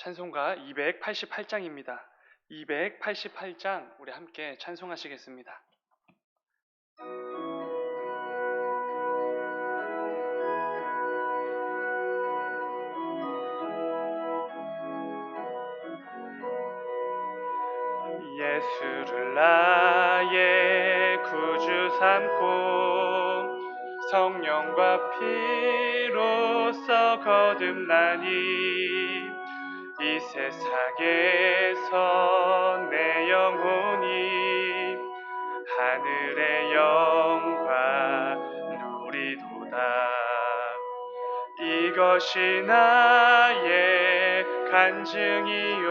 찬송가 288장입니다. 288장 우리 함께 찬송하시겠습니다. 예수를 나의 구주 삼고 성령과 피로써 거듭나니 이 세상에서 내 영혼이 하늘의 영광 누리도다. 이것이 나의 간증이요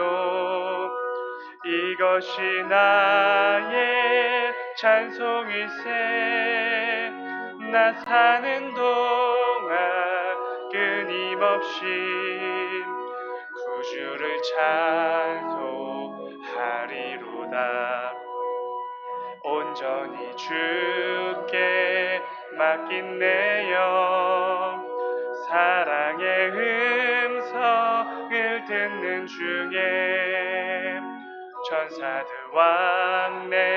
이것이 나의 찬송일세. 나 사는 동안 끊임없이 구주를 찬송하리로다. 온전히 주께 맡긴 내 영 사랑의 음성을 듣는 중에 천사들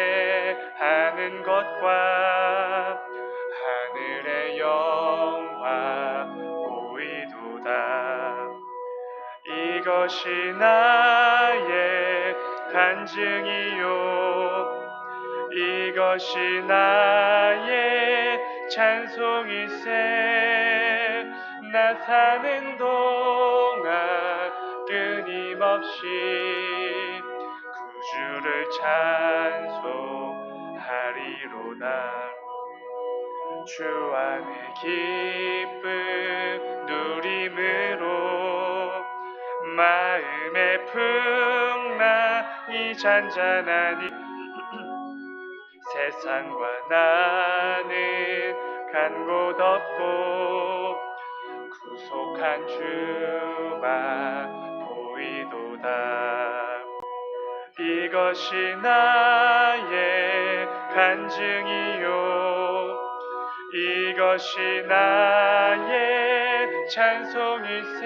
왕래하는 것과 하늘의 영광 보이도다. 이것이 나의 간증이요 이것이 나의 찬송일세. 나 사는 동안 끊임없이 구주를 찬송하리로다. 주 안에 기쁨 누림으로 마음의 풍랑이 잔잔하니 세상과 나는 간 곳 없고 구속한 주만 보이도다. 이것이 나의 간증이요 이것이 나의 찬송일세.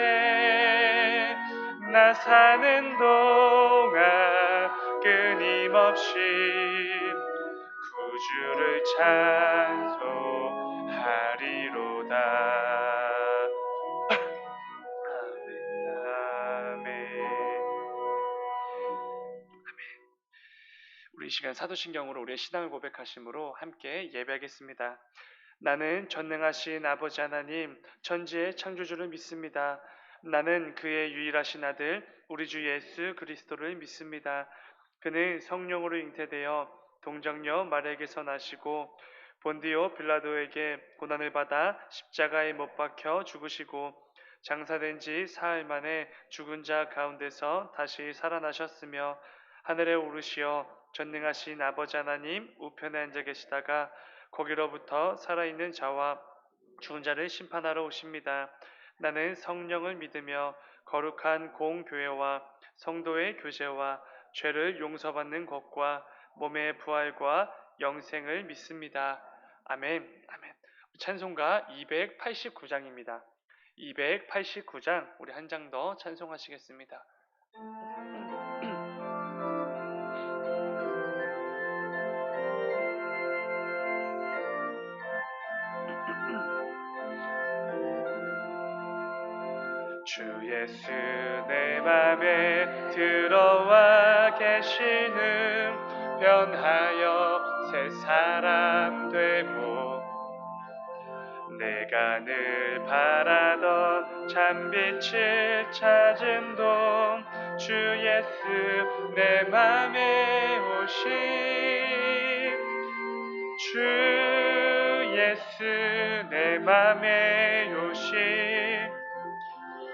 나 사는 동안 끊임없이 구주를 찬송하리로다. 아멘. 우리 이 시간 사도신경으로 우리의 신앙을 고백하심으로 함께 예배하겠습니다. 나는 전능하신 아버지 하나님 천지의 창조주를 믿습니다. 나는 그의 유일하신 아들 우리 주 예수 그리스도를 믿습니다. 그는 성령으로 잉태되어 동정녀 마리아에게서 나시고 본디오 빌라도에게 고난을 받아 십자가에 못 박혀 죽으시고 장사된 지 사흘 만에 죽은 자 가운데서 다시 살아나셨으며 하늘에 오르시어 전능하신 아버지 하나님 우편에 앉아 계시다가 거기로부터 살아있는 자와 죽은 자를 심판하러 오십니다. 나는 성령을 믿으며 거룩한 공교회와 성도의 교제와 죄를 용서받는 것과 몸의 부활과 영생을 믿습니다. 아멘. 아멘. 찬송가 289장입니다. 289장 우리 한 장 더 찬송하시겠습니다. 주 예수 내 맘에 들어와 계시는 변하여 새 사람 되고 내가 늘 바라던 참빛을 찾은 동 주 예수 내 맘에 오신 주 예수 내 맘에 오신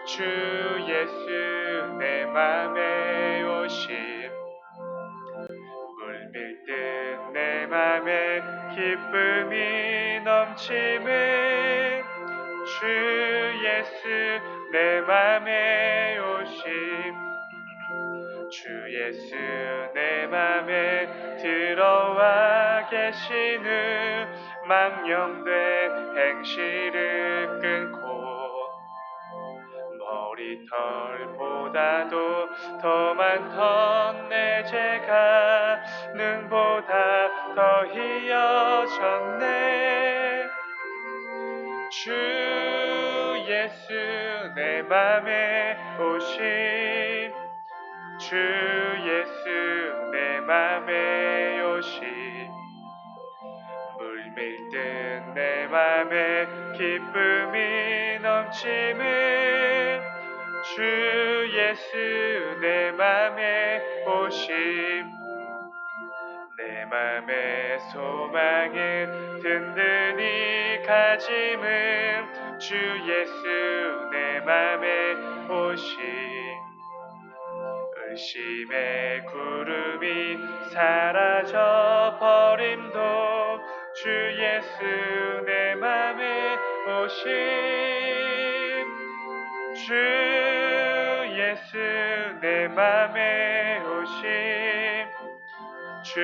주 예수 내 맘에 오심 물밀듯 내 맘에 기쁨이 넘침은 주 예수 내 맘에 오심 주 예수 내 맘에 들어와 계시는 망령된 행실을 끊고 머리털보다도 더 많던 내 죄가 눈보다 더 희어졌네. 주 예수 내 맘에 오심, 주 예수 내 맘에 오심, 물밀듯 내 맘에 기쁨이 넘침은 주 예수 내 맘에 오심, 내 맘의 소망은 든든히 가짐은 주 예수 내 맘에 오심, 의심의 구름이 사라져 버림도 주 예수 내 맘에 오심, 주 예수 내 맘에 오심, 주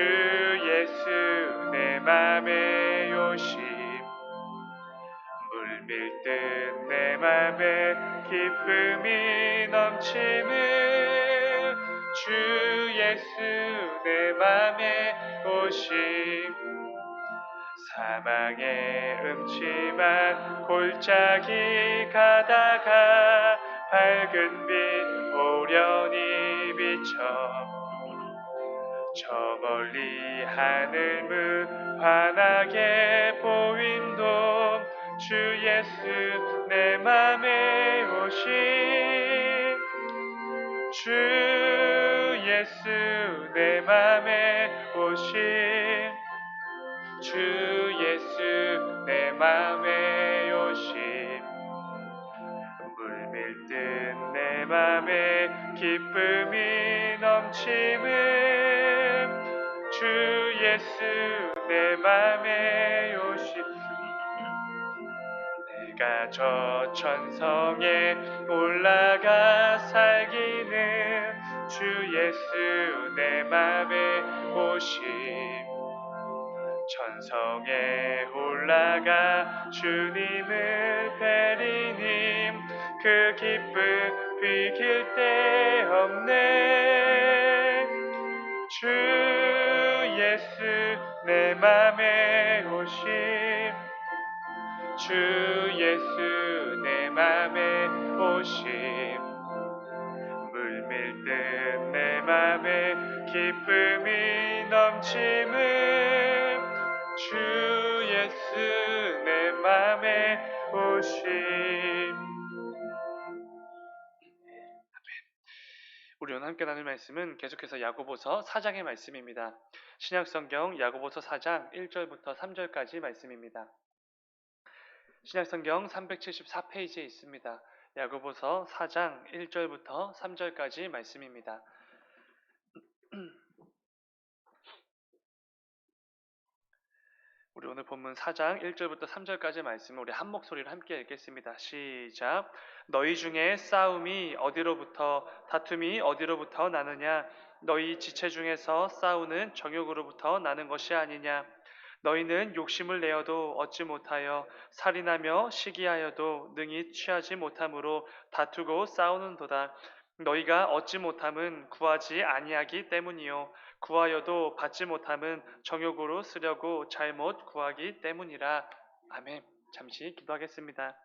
예수 내 맘에 오심, 물밀듯 내 맘에 기쁨이 넘침은 주 예수 내 맘에 오심, 사망의 음침한 골짜기 가다가 밝은 빛 오련히 비쳐 저 멀리 하늘 무환하게 보인도 주 예수 내 맘에 오심, 주 예수 내 맘에 오심, 주 예수 내 맘에 오심, 물밀듯 내 맘에 기쁨이 넘침은 주 예수 내 맘에 오심, 내가 저 천성에 올라가 살기는 주 예수 내 맘에 오심, 천성에 올라가 주님을 뵈리님 그 기쁨 비길 데 없네. 주 예수 내 맘에 오심, 주 예수 내 맘에 오심, 물밀듯 내 맘에 기쁨이 넘침은 주 예수 내 맘에 오심. 우리 오늘 함께 나눌 말씀은 계속해서 야고보서 4장의 말씀입니다. 신약성경 야고보서 4장 1절부터 3절까지 말씀입니다. 신약성경 374페이지에 있습니다. 야고보서 4장 1절부터 3절까지 말씀입니다. 우리 오늘 본문 4장 1절부터 3절까지 말씀을 우리 한 목소리로 함께 읽겠습니다. 시작. 너희 중에 싸움이 어디로부터 다툼이 어디로부터 나느냐? 너희 지체 중에서 싸우는 정욕으로부터 나는 것이 아니냐? 너희는 욕심을 내어도 얻지 못하여 살인하며 시기하여도 능히 취하지 못함으로 다투고 싸우는도다. 너희가 얻지 못함은 구하지 아니하기 때문이요 구하여도 받지 못함은 정욕으로 쓰려고 잘못 구하기 때문이라. 아멘. 잠시 기도하겠습니다.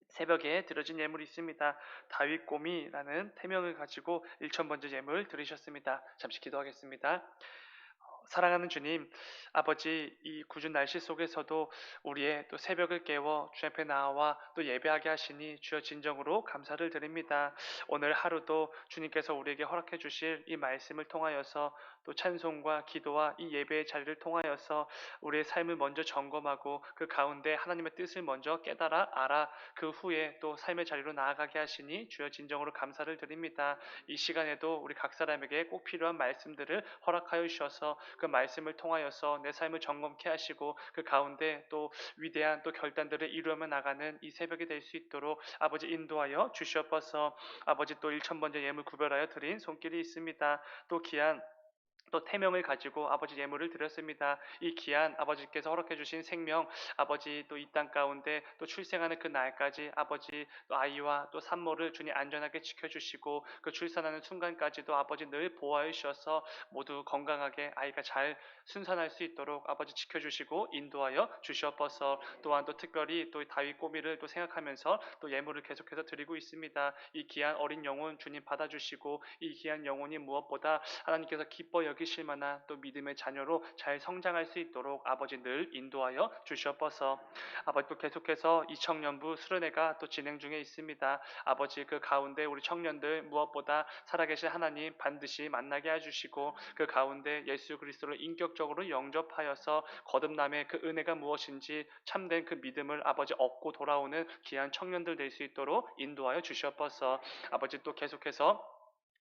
새벽에 드려진 예물이 있습니다. 다윗꼬미라는 태명을 가지고 1,000번째 예물 드리셨습니다. 잠시 기도하겠습니다. 사랑하는 주님, 아버지 이 궂은 날씨 속에서도 우리의 또 새벽을 깨워 주 앞에 나와 또 예배하게 하시니 주여 진정으로 감사를 드립니다. 오늘 하루도 주님께서 우리에게 허락해 주실 이 말씀을 통하여서 또 찬송과 기도와 이 예배의 자리를 통하여서 우리의 삶을 먼저 점검하고 그 가운데 하나님의 뜻을 먼저 깨달아 알아 그 후에 또 삶의 자리로 나아가게 하시니 주여 진정으로 감사를 드립니다. 이 시간에도 우리 각 사람에게 꼭 필요한 말씀들을 허락하여 주셔서 그 말씀을 통하여서 내 삶을 점검케 하시고 그 가운데 또 위대한 또 결단들을 이루며 나가는 이 새벽이 될 수 있도록 아버지 인도하여 주시옵소서. 아버지 또 1,000번째 예물 구별하여 드린 손길이 있습니다. 또 귀한 또 태명을 가지고 아버지 예물을 드렸습니다. 이 귀한 아버지께서 허락해 주신 생명, 아버지 또 이 땅 가운데 또 출생하는 그 날까지 아버지 또 아이와 또 산모를 주님 안전하게 지켜주시고 그 출산하는 순간까지도 아버지 늘 보호하여 주셔서 모두 건강하게 아이가 잘 순산할 수 있도록 아버지 지켜주시고 인도하여 주시옵소서. 또한 또 특별히 또 다윗 꼬미를 또 생각하면서 또 예물을 계속해서 드리고 있습니다. 이 귀한 어린 영혼 주님 받아주시고 이 귀한 영혼이 무엇보다 하나님께서 기뻐 여기실 만한 또 믿음의 자녀로 잘 성장할 수 있도록 아버지 늘 인도하여 주시옵소서. 아버지 또 계속해서 이 청년부 수련회가 또 진행 중에 있습니다. 아버지 그 가운데 우리 청년들 무엇보다 살아계신 하나님 반드시 만나게 해주시고 그 가운데 예수 그리스도를 인격적으로 영접하여서 거듭남의 그 은혜가 무엇인지 참된 그 믿음을 아버지 얻고 돌아오는 귀한 청년들 될 수 있도록 인도하여 주시옵소서. 아버지 또 계속해서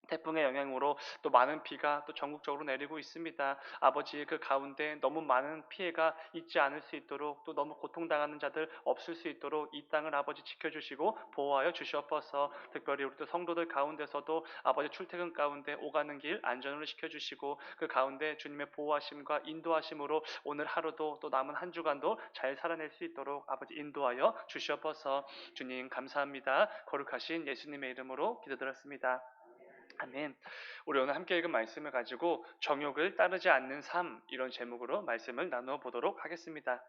태풍의 영향으로 또 많은 비가 또 전국적으로 내리고 있습니다. 아버지 그 가운데 너무 많은 피해가 있지 않을 수 있도록 또 너무 고통당하는 자들 없을 수 있도록 이 땅을 아버지 지켜주시고 보호하여 주시옵소서. 특별히 우리 또 성도들 가운데서도 아버지 출퇴근 가운데 오가는 길 안전으로 시켜주시고 그 가운데 주님의 보호하심과 인도하심으로 오늘 하루도 또 남은 한 주간도 잘 살아낼 수 있도록 아버지 인도하여 주시옵소서. 주님 감사합니다. 거룩하신 예수님의 이름으로 기도드렸습니다. 아멘. 우리 오늘 함께 읽은 말씀을 가지고 정욕을 따르지 않는 삶 이런 제목으로 말씀을 나누어 보도록 하겠습니다.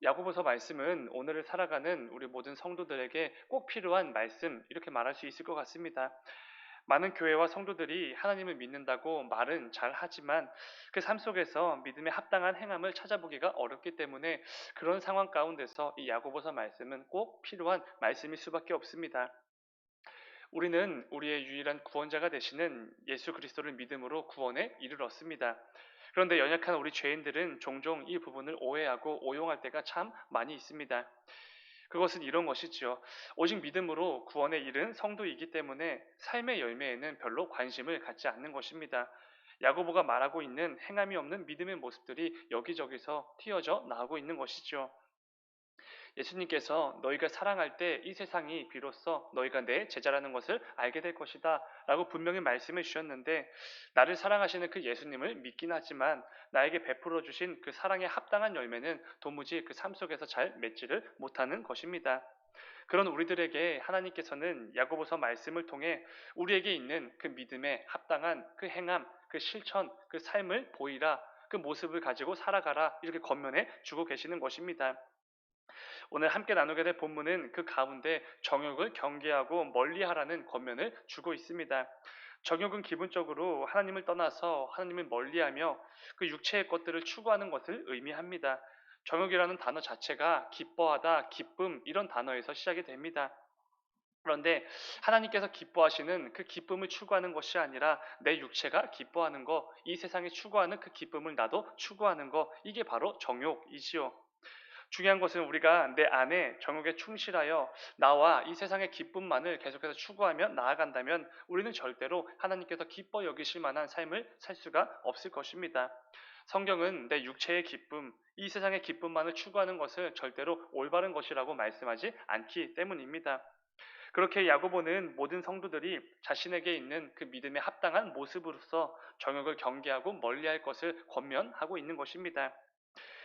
야고보서 말씀은 오늘을 살아가는 우리 모든 성도들에게 꼭 필요한 말씀 이렇게 말할 수 있을 것 같습니다. 많은 교회와 성도들이 하나님을 믿는다고 말은 잘 하지만 그 삶 속에서 믿음에 합당한 행함을 찾아보기가 어렵기 때문에 그런 상황 가운데서 이 야고보서 말씀은 꼭 필요한 말씀일 수밖에 없습니다. 우리는 우리의 유일한 구원자가 되시는 예수 그리스도를 믿음으로 구원에 이르렀습니다. 그런데 연약한 우리 죄인들은 종종 이 부분을 오해하고 오용할 때가 참 많이 있습니다. 그것은 이런 것이지요. 오직 믿음으로 구원에 이른 성도이기 때문에 삶의 열매에는 별로 관심을 갖지 않는 것입니다. 야고보가 말하고 있는 행함이 없는 믿음의 모습들이 여기저기서 튀어져 나오고 있는 것이죠. 예수님께서 너희가 사랑할 때 이 세상이 비로소 너희가 내 제자라는 것을 알게 될 것이다 라고 분명히 말씀해 주셨는데 나를 사랑하시는 그 예수님을 믿긴 하지만 나에게 베풀어 주신 그 사랑에 합당한 열매는 도무지 그 삶 속에서 잘 맺지를 못하는 것입니다. 그런 우리들에게 하나님께서는 야고보서 말씀을 통해 우리에게 있는 그 믿음에 합당한 그 행함, 그 실천, 그 삶을 보이라 그 모습을 가지고 살아가라 이렇게 권면해 주고 계시는 것입니다. 오늘 함께 나누게 될 본문은 그 가운데 정욕을 경계하고 멀리하라는 권면을 주고 있습니다. 정욕은 기본적으로 하나님을 떠나서 하나님을 멀리하며 그 육체의 것들을 추구하는 것을 의미합니다. 정욕이라는 단어 자체가 기뻐하다, 기쁨 이런 단어에서 시작이 됩니다. 그런데 하나님께서 기뻐하시는 그 기쁨을 추구하는 것이 아니라 내 육체가 기뻐하는 것, 이 세상이 추구하는 그 기쁨을 나도 추구하는 것, 이게 바로 정욕이지요. 중요한 것은 우리가 내 안에 정욕에 충실하여 나와 이 세상의 기쁨만을 계속해서 추구하며 나아간다면 우리는 절대로 하나님께서 기뻐 여기실 만한 삶을 살 수가 없을 것입니다. 성경은 내 육체의 기쁨, 이 세상의 기쁨만을 추구하는 것을 절대로 올바른 것이라고 말씀하지 않기 때문입니다. 그렇게 야고보는 모든 성도들이 자신에게 있는 그 믿음에 합당한 모습으로서 정욕을 경계하고 멀리할 것을 권면하고 있는 것입니다.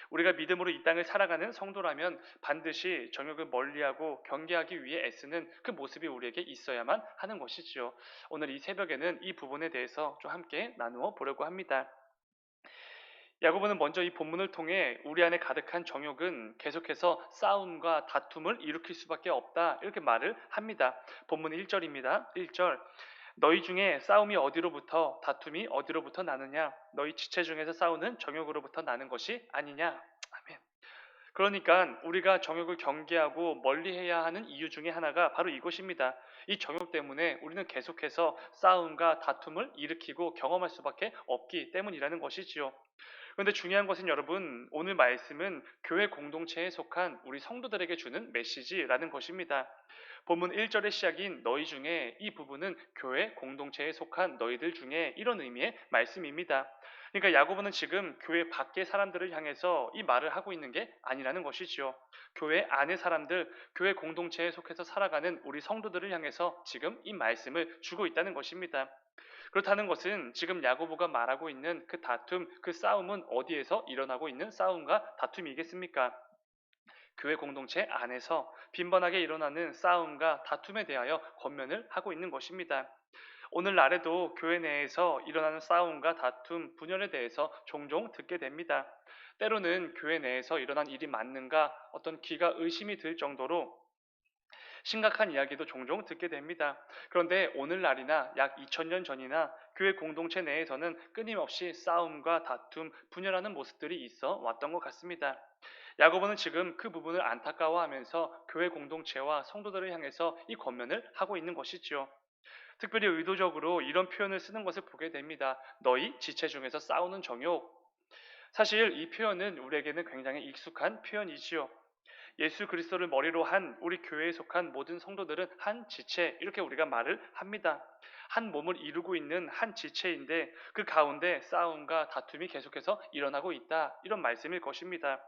우리가 믿음으로 이 땅을 살아가는 성도라면 반드시 정욕을 멀리하고 경계하기 위해 애쓰는 그 모습이 우리에게 있어야만 하는 것이지요. 오늘 이 새벽에는 이 부분에 대해서 좀 함께 나누어 보려고 합니다. 야고보는 먼저 이 본문을 통해 우리 안에 가득한 정욕은 계속해서 싸움과 다툼을 일으킬 수밖에 없다 이렇게 말을 합니다. 본문 1절입니다. 1절 너희 중에 싸움이 어디로부터 다툼이 어디로부터 나느냐 너희 지체 중에서 싸우는 정욕으로부터 나는 것이 아니냐. 아멘. 그러니까 우리가 정욕을 경계하고 멀리해야 하는 이유 중에 하나가 바로 이것입니다. 이 정욕 때문에 우리는 계속해서 싸움과 다툼을 일으키고 경험할 수밖에 없기 때문이라는 것이지요. 그런데 중요한 것은 여러분, 오늘 말씀은 교회 공동체에 속한 우리 성도들에게 주는 메시지라는 것입니다. 본문 1절의 시작인 너희 중에 이 부분은 교회 공동체에 속한 너희들 중에 이런 의미의 말씀입니다. 그러니까 야고보는 지금 교회 밖의 사람들을 향해서 이 말을 하고 있는 게 아니라는 것이지요. 교회 안의 사람들, 교회 공동체에 속해서 살아가는 우리 성도들을 향해서 지금 이 말씀을 주고 있다는 것입니다. 그렇다는 것은 지금 야고보가 말하고 있는 그 다툼, 그 싸움은 어디에서 일어나고 있는 싸움과 다툼이겠습니까? 교회 공동체 안에서 빈번하게 일어나는 싸움과 다툼에 대하여 권면을 하고 있는 것입니다. 오늘날에도 교회 내에서 일어나는 싸움과 다툼, 분열에 대해서 종종 듣게 됩니다. 때로는 교회 내에서 일어난 일이 맞는가 어떤 귀가 의심이 들 정도로 심각한 이야기도 종종 듣게 됩니다. 그런데 오늘날이나 약 2000년 전이나 교회 공동체 내에서는 끊임없이 싸움과 다툼, 분열하는 모습들이 있어 왔던 것 같습니다. 야고보는 지금 그 부분을 안타까워하면서 교회 공동체와 성도들을 향해서 이 권면을 하고 있는 것이지요. 특별히 의도적으로 이런 표현을 쓰는 것을 보게 됩니다. 너희 지체 중에서 싸우는 정욕. 사실 이 표현은 우리에게는 굉장히 익숙한 표현이지요. 예수 그리스도를 머리로 한 우리 교회에 속한 모든 성도들은 한 지체 이렇게 우리가 말을 합니다. 한 몸을 이루고 있는 한 지체인데 그 가운데 싸움과 다툼이 계속해서 일어나고 있다. 이런 말씀일 것입니다.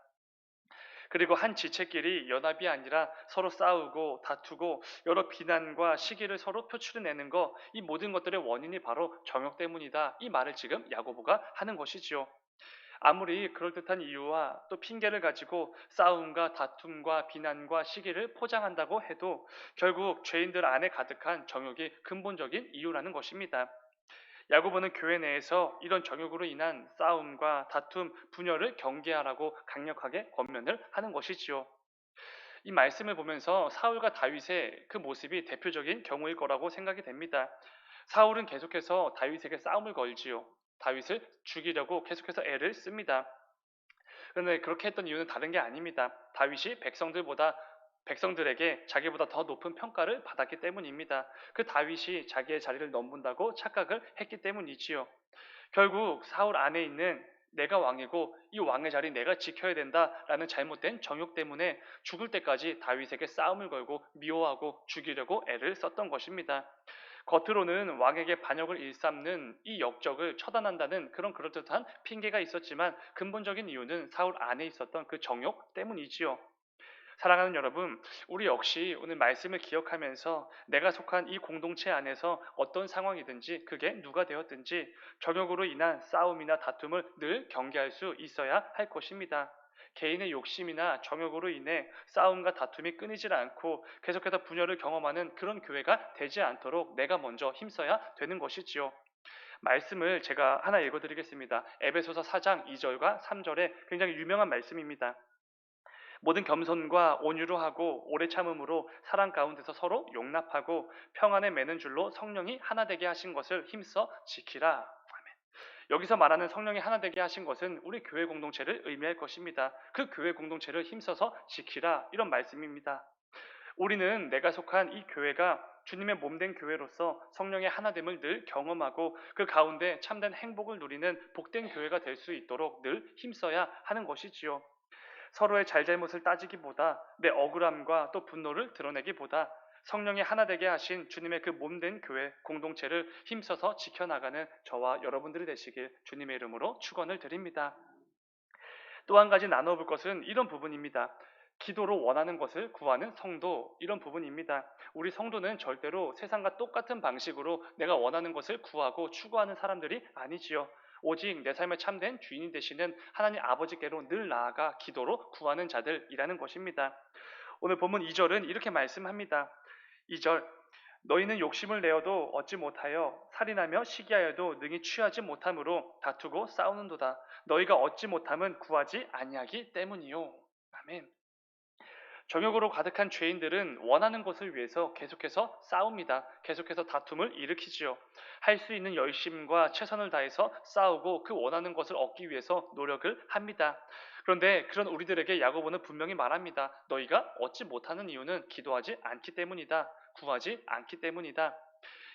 그리고 한 지체끼리 연합이 아니라 서로 싸우고 다투고 여러 비난과 시기를 서로 표출해내는 것, 이 모든 것들의 원인이 바로 정욕 때문이다. 이 말을 지금 야고보가 하는 것이지요. 아무리 그럴듯한 이유와 또 핑계를 가지고 싸움과 다툼과 비난과 시기를 포장한다고 해도 결국 죄인들 안에 가득한 정욕이 근본적인 이유라는 것입니다. 야고보는 교회 내에서 이런 정욕으로 인한 싸움과 다툼, 분열을 경계하라고 강력하게 권면을 하는 것이지요. 이 말씀을 보면서 사울과 다윗의 그 모습이 대표적인 경우일 거라고 생각이 됩니다. 사울은 계속해서 다윗에게 싸움을 걸지요. 다윗을 죽이려고 계속해서 애를 씁니다. 그런데 그렇게 했던 이유는 다른 게 아닙니다. 다윗이 백성들에게 자기보다 더 높은 평가를 받았기 때문입니다. 그 다윗이 자기의 자리를 넘본다고 착각을 했기 때문이지요. 결국 사울 안에 있는 내가 왕이고 이 왕의 자리 내가 지켜야 된다라는 잘못된 정욕 때문에 죽을 때까지 다윗에게 싸움을 걸고 미워하고 죽이려고 애를 썼던 것입니다. 겉으로는 왕에게 반역을 일삼는 이 역적을 처단한다는 그런 그럴듯한 핑계가 있었지만 근본적인 이유는 사울 안에 있었던 그 정욕 때문이지요. 사랑하는 여러분, 우리 역시 오늘 말씀을 기억하면서 내가 속한 이 공동체 안에서 어떤 상황이든지 그게 누가 되었든지 정욕으로 인한 싸움이나 다툼을 늘 경계할 수 있어야 할 것입니다. 개인의 욕심이나 정욕으로 인해 싸움과 다툼이 끊이질 않고 계속해서 분열을 경험하는 그런 교회가 되지 않도록 내가 먼저 힘써야 되는 것이지요. 말씀을 제가 하나 읽어드리겠습니다. 에베소서 4장 2절과 3절에 굉장히 유명한 말씀입니다. 모든 겸손과 온유로 하고 오래 참음으로 사랑 가운데서 서로 용납하고 평안에 매는 줄로 성령이 하나 되게 하신 것을 힘써 지키라. 아멘. 여기서 말하는 성령이 하나 되게 하신 것은 우리 교회 공동체를 의미할 것입니다. 그 교회 공동체를 힘써서 지키라 이런 말씀입니다. 우리는 내가 속한 이 교회가 주님의 몸된 교회로서 성령의 하나됨을 늘 경험하고 그 가운데 참된 행복을 누리는 복된 교회가 될 수 있도록 늘 힘써야 하는 것이지요. 서로의 잘잘못을 따지기보다 내 억울함과 또 분노를 드러내기보다 성령이 하나 되게 하신 주님의 그 몸된 교회 공동체를 힘써서 지켜나가는 저와 여러분들이 되시길 주님의 이름으로 축원을 드립니다. 또 한 가지 나눠볼 것은 이런 부분입니다. 기도로 원하는 것을 구하는 성도, 이런 부분입니다. 우리 성도는 절대로 세상과 똑같은 방식으로 내가 원하는 것을 구하고 추구하는 사람들이 아니지요. 오직 내 삶의 참된 주인이 되시는 하나님 아버지께로 늘 나아가 기도로 구하는 자들이라는 것입니다. 오늘 본문 2절은 이렇게 말씀합니다. 2절, 너희는 욕심을 내어도 얻지 못하여 살인하며 시기하여도 능히 취하지 못함으로 다투고 싸우는도다. 너희가 얻지 못함은 구하지 아니하기 때문이요. 아멘. 정욕으로 가득한 죄인들은 원하는 것을 위해서 계속해서 싸웁니다. 계속해서 다툼을 일으키지요. 할 수 있는 열심과 최선을 다해서 싸우고 그 원하는 것을 얻기 위해서 노력을 합니다. 그런데 그런 우리들에게 야고보는 분명히 말합니다. 너희가 얻지 못하는 이유는 기도하지 않기 때문이다. 구하지 않기 때문이다.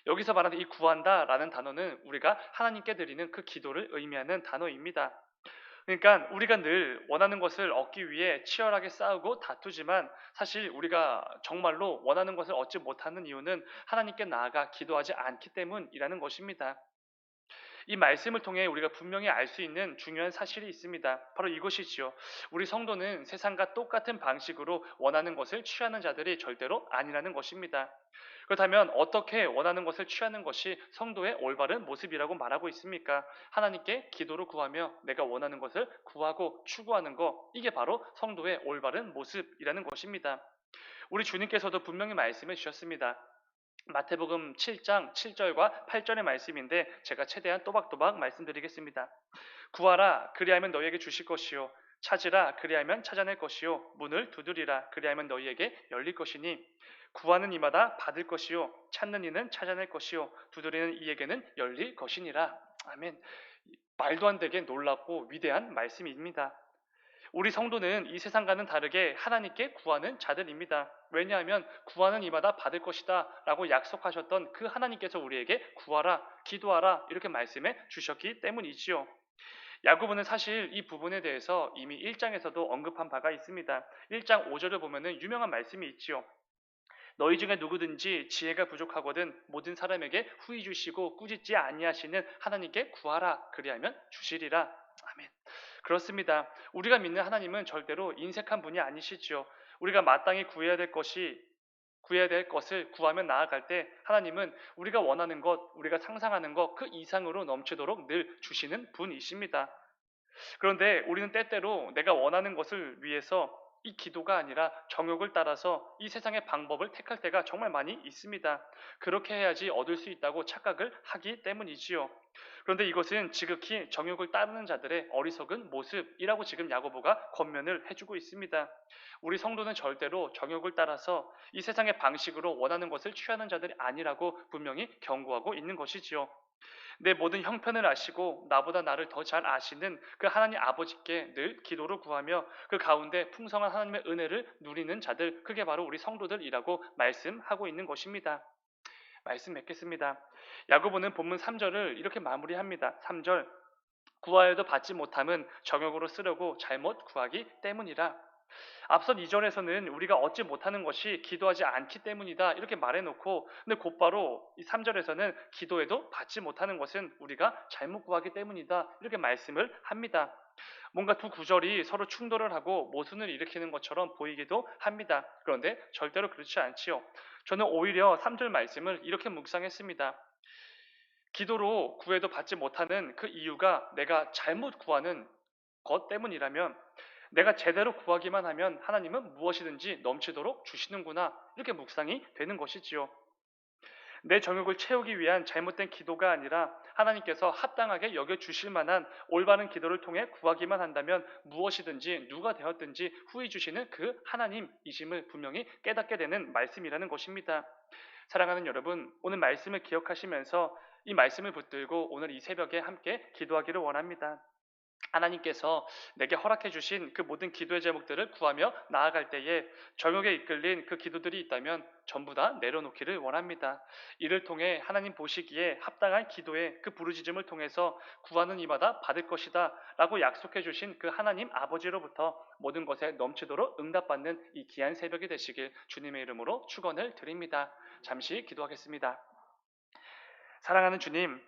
여기서 말하는 이 구한다라는 단어는 우리가 하나님께 드리는 그 기도를 의미하는 단어입니다. 그러니까 우리가 늘 원하는 것을 얻기 위해 치열하게 싸우고 다투지만 사실 우리가 정말로 원하는 것을 얻지 못하는 이유는 하나님께 나아가 기도하지 않기 때문이라는 것입니다. 이 말씀을 통해 우리가 분명히 알 수 있는 중요한 사실이 있습니다. 바로 이것이지요. 우리 성도는 세상과 똑같은 방식으로 원하는 것을 취하는 자들이 절대로 아니라는 것입니다. 그렇다면 어떻게 원하는 것을 취하는 것이 성도의 올바른 모습이라고 말하고 있습니까? 하나님께 기도로 구하며 내가 원하는 것을 구하고 추구하는 것, 이게 바로 성도의 올바른 모습이라는 것입니다. 우리 주님께서도 분명히 말씀해 주셨습니다. 마태복음 7장 7절과 8절의 말씀인데 제가 최대한 또박또박 말씀드리겠습니다. 구하라 그리하면 너희에게 주실 것이요 찾으라 그리하면 찾아낼 것이요 문을 두드리라 그리하면 너희에게 열릴 것이니 구하는 이마다 받을 것이요 찾는 이는 찾아낼 것이요 두드리는 이에게는 열릴 것이니라. 아멘. 말도 안 되게 놀랍고 위대한 말씀입니다. 우리 성도는 이 세상과는 다르게 하나님께 구하는 자들입니다. 왜냐하면 구하는 이마다 받을 것이다 라고 약속하셨던 그 하나님께서 우리에게 구하라, 기도하라 이렇게 말씀해 주셨기 때문이지요. 야고보는 사실 이 부분에 대해서 이미 1장에서도 언급한 바가 있습니다. 1장 5절을 보면은 유명한 말씀이 있지요. 너희 중에 누구든지 지혜가 부족하거든 모든 사람에게 후히 주시고 꾸짖지 아니하시는 하나님께 구하라 그리하면 주시리라. 아멘. 그렇습니다. 우리가 믿는 하나님은 절대로 인색한 분이 아니시지요. 우리가 마땅히 구해야 될 것을 구하면 나아갈 때 하나님은 우리가 원하는 것, 우리가 상상하는 것 그 이상으로 넘치도록 늘 주시는 분이십니다. 그런데 우리는 때때로 내가 원하는 것을 위해서 이 기도가 아니라 정욕을 따라서 이 세상의 방법을 택할 때가 정말 많이 있습니다. 그렇게 해야지 얻을 수 있다고 착각을 하기 때문이지요. 그런데 이것은 지극히 정욕을 따르는 자들의 어리석은 모습이라고 지금 야고보가 권면을 해주고 있습니다. 우리 성도는 절대로 정욕을 따라서 이 세상의 방식으로 원하는 것을 취하는 자들이 아니라고 분명히 경고하고 있는 것이지요. 내 모든 형편을 아시고 나보다 나를 더 잘 아시는 그 하나님 아버지께 늘 기도를 구하며 그 가운데 풍성한 하나님의 은혜를 누리는 자들, 그게 바로 우리 성도들이라고 말씀하고 있는 것입니다. 말씀 맺겠습니다. 야고보는 본문 3절을 이렇게 마무리합니다. 3절 구하여도 받지 못함은 정욕으로 쓰려고 잘못 구하기 때문이라. 앞선 2절에서는 우리가 얻지 못하는 것이 기도하지 않기 때문이다 이렇게 말해놓고 근데 곧바로 이 3절에서는 기도해도 받지 못하는 것은 우리가 잘못 구하기 때문이다 이렇게 말씀을 합니다. 뭔가 두 구절이 서로 충돌을 하고 모순을 일으키는 것처럼 보이기도 합니다. 그런데 절대로 그렇지 않지요. 저는 오히려 3절 말씀을 이렇게 묵상했습니다. 기도로 구해도 받지 못하는 그 이유가 내가 잘못 구하는 것 때문이라면 내가 제대로 구하기만 하면 하나님은 무엇이든지 넘치도록 주시는구나 이렇게 묵상이 되는 것이지요. 내 정욕을 채우기 위한 잘못된 기도가 아니라 하나님께서 합당하게 여겨주실 만한 올바른 기도를 통해 구하기만 한다면 무엇이든지 누가 되었든지 후히 주시는 그 하나님이심을 분명히 깨닫게 되는 말씀이라는 것입니다. 사랑하는 여러분, 오늘 말씀을 기억하시면서 이 말씀을 붙들고 오늘 이 새벽에 함께 기도하기를 원합니다. 하나님께서 내게 허락해 주신 그 모든 기도의 제목들을 구하며 나아갈 때에 정욕에 이끌린 그 기도들이 있다면 전부 다 내려놓기를 원합니다. 이를 통해 하나님 보시기에 합당한 기도의 그 부르짖음을 통해서 구하는 이마다 받을 것이다 라고 약속해 주신 그 하나님 아버지로부터 모든 것에 넘치도록 응답받는 이 귀한 새벽이 되시길 주님의 이름으로 축원을 드립니다. 잠시 기도하겠습니다. 사랑하는 주님,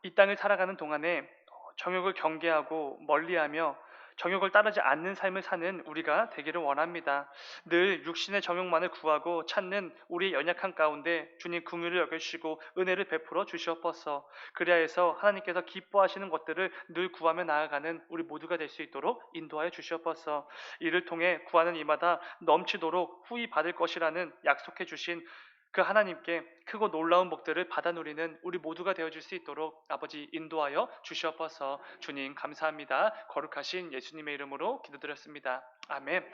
이 땅을 살아가는 동안에 정욕을 경계하고 멀리하며 정욕을 따르지 않는 삶을 사는 우리가 되기를 원합니다. 늘 육신의 정욕만을 구하고 찾는 우리의 연약한 가운데 주님 긍휼을 여겨주시고 은혜를 베풀어 주시옵소서. 그리하여서 하나님께서 기뻐하시는 것들을 늘 구하며 나아가는 우리 모두가 될 수 있도록 인도하여 주시옵소서. 이를 통해 구하는 이마다 넘치도록 후히 받을 것이라는 약속해 주신 그 하나님께 크고 놀라운 복들을 받아 누리는 우리 모두가 되어줄 수 있도록 아버지 인도하여 주시옵소서. 주님 감사합니다. 거룩하신 예수님의 이름으로 기도드렸습니다. 아멘.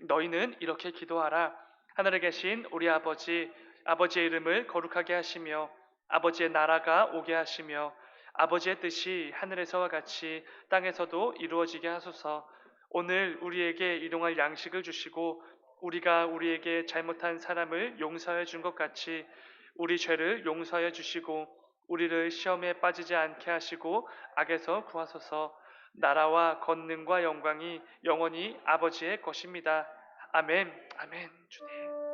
너희는 이렇게 기도하라. 하늘에 계신 우리 아버지, 아버지의 이름을 거룩하게 하시며 아버지의 나라가 오게 하시며 아버지의 뜻이 하늘에서와 같이 땅에서도 이루어지게 하소서. 오늘 우리에게 일용할 양식을 주시고 우리가 우리에게 잘못한 사람을 용서해 준 것 같이 우리 죄를 용서해 주시고 우리를 시험에 빠지지 않게 하시고 악에서 구하소서. 나라와 권능과 영광이 영원히 아버지의 것입니다. 아멘. 아멘. 주님.